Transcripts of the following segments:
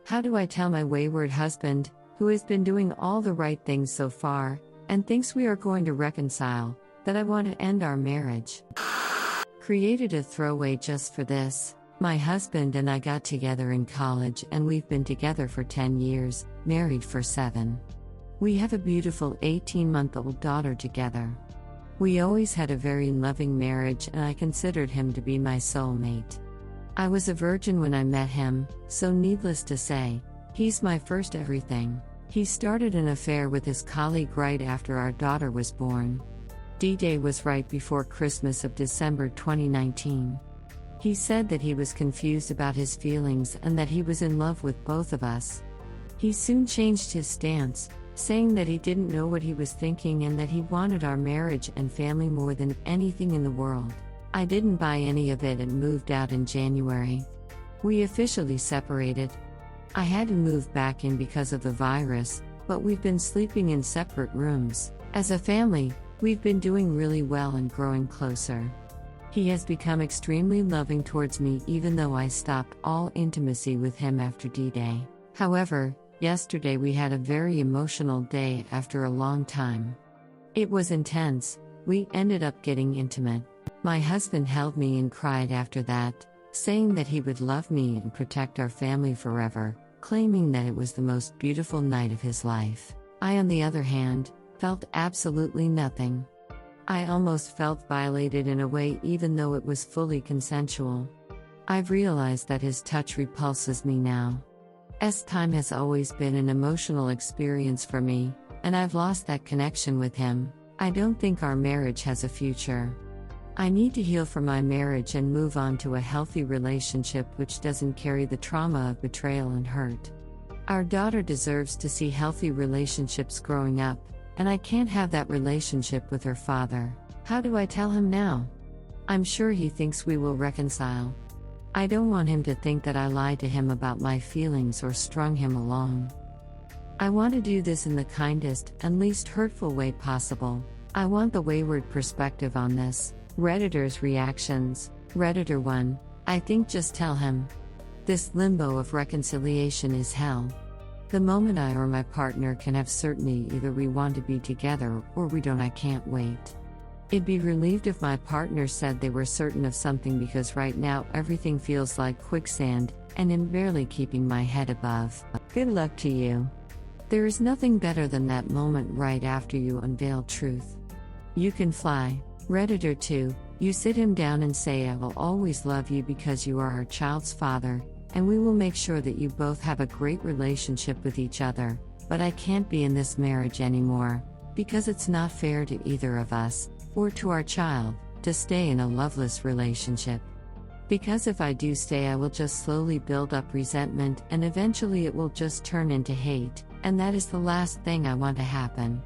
How do I tell my wayward husband, who has been doing all the right things so far, and thinks we are going to reconcile, that I want to end our marriage? Created a throwaway just for this. My husband and I got together in college and we've been together for 10 years, married for 7. We have a beautiful 18-month-old daughter together. We always had a very loving marriage and I considered him to be my soulmate. I was a virgin when I met him, so needless to say, he's my first everything. He started an affair with his colleague right after our daughter was born. D-Day was right before Christmas of December 2019. He said that he was confused about his feelings and that he was in love with both of us. He soon changed his stance, saying that he didn't know what he was thinking and that he wanted our marriage and family more than anything in the world. I didn't buy any of it and moved out in January. We officially separated. I had to move back in because of the virus, but we've been sleeping in separate rooms. As a family, we've been doing really well and growing closer. He has become extremely loving towards me even though I stopped all intimacy with him after D-Day. However, yesterday we had a very emotional day after a long time. It was intense. We ended up getting intimate. My husband held me and cried after that, saying that he would love me and protect our family forever, claiming that it was the most beautiful night of his life. I, on the other hand, felt absolutely nothing. I almost felt violated in a way even though it was fully consensual. I've realized that his touch repulses me now. Time has always been an emotional experience for me, and I've lost that connection with him. I don't think our marriage has a future. I need to heal from my marriage and move on to a healthy relationship which doesn't carry the trauma of betrayal and hurt. Our daughter deserves to see healthy relationships growing up, and I can't have that relationship with her father. How do I tell him now? I'm sure he thinks we will reconcile. I don't want him to think that I lied to him about my feelings or strung him along. I want to do this in the kindest and least hurtful way possible. I want the wayward perspective on this. Redditor's reactions. Redditor 1, I think just tell him. This limbo of reconciliation is hell. The moment I or my partner can have certainty either we want to be together or we don't, I can't wait. I'd be relieved if my partner said they were certain of something because right now everything feels like quicksand and I'm barely keeping my head above. Good luck to you. There is nothing better than that moment right after you unveil truth. You can fly. Redditor 2, you sit him down and say I will always love you because you are our child's father, and we will make sure that you both have a great relationship with each other, but I can't be in this marriage anymore, because it's not fair to either of us, or to our child, to stay in a loveless relationship. Because if I do stay I will just slowly build up resentment and eventually it will just turn into hate, and that is the last thing I want to happen.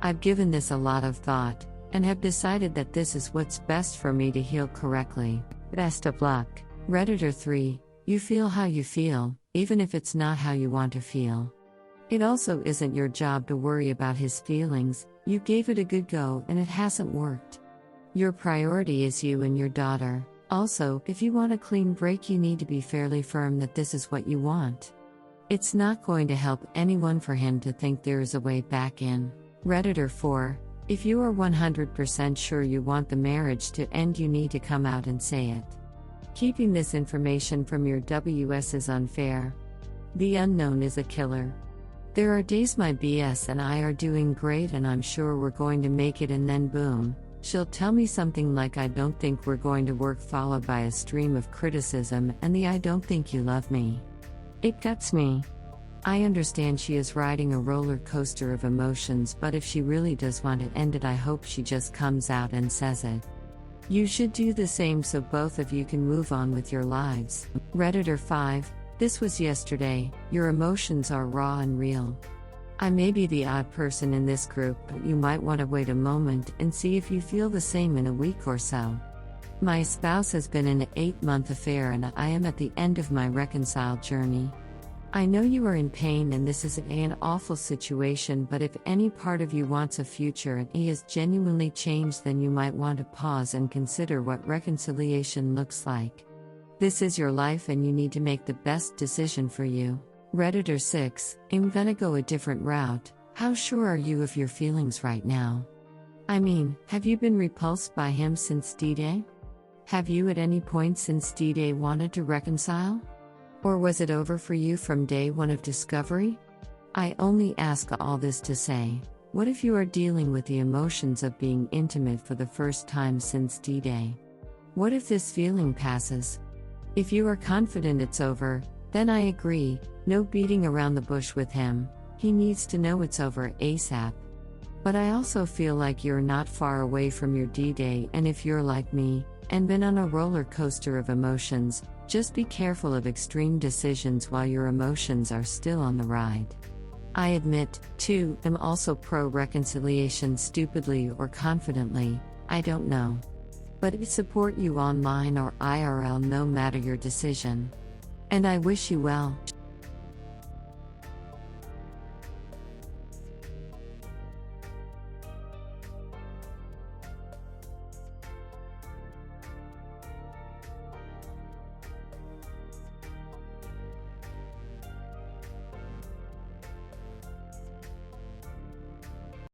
I've given this a lot of thought, and have decided that this is what's best for me to heal correctly. Best of luck. Redditor 3, you feel how you feel, even if it's not how you want to feel. It also isn't your job to worry about his feelings. You gave it a good go and it hasn't worked. Your priority is you and your daughter. Also, if you want a clean break you need to be fairly firm that this is what you want. It's not going to help anyone for him to think there is a way back in. Redditor 4, if you are 100% sure you want the marriage to end you need to come out and say it. Keeping this information from your WS is unfair. The unknown is a killer. There are days my BS and I are doing great and I'm sure we're going to make it and then boom, she'll tell me something like I don't think we're going to work followed by a stream of criticism and the I don't think you love me. It guts me. I understand she is riding a roller coaster of emotions but if she really does want to end it I hope she just comes out and says it. You should do the same so both of you can move on with your lives. Redditor 5, this was yesterday, your emotions are raw and real. I may be the odd person in this group but you might want to wait a moment and see if you feel the same in a week or so. My spouse has been in an 8-month affair and I am at the end of my reconcile journey. I know you are in pain and this is an awful situation but if any part of you wants a future and he has genuinely changed then you might want to pause and consider what reconciliation looks like. This is your life and you need to make the best decision for you. Redditor 6, I'm gonna go a different route. How sure are you of your feelings right now? I mean, have you been repulsed by him since D-Day? Have you at any point since D-Day wanted to reconcile? Or was it over for you from day one of discovery? I only ask all this to say, what if you are dealing with the emotions of being intimate for the first time since D-Day? What if this feeling passes? If you are confident it's over, then I agree, no beating around the bush with him, he needs to know it's over ASAP. But I also feel like you're not far away from your D-Day, and if you're like me, and been on a roller coaster of emotions, just be careful of extreme decisions while your emotions are still on the ride. I admit, too, am also pro-reconciliation stupidly or confidently, I don't know. But I support you online or IRL no matter your decision. And I wish you well.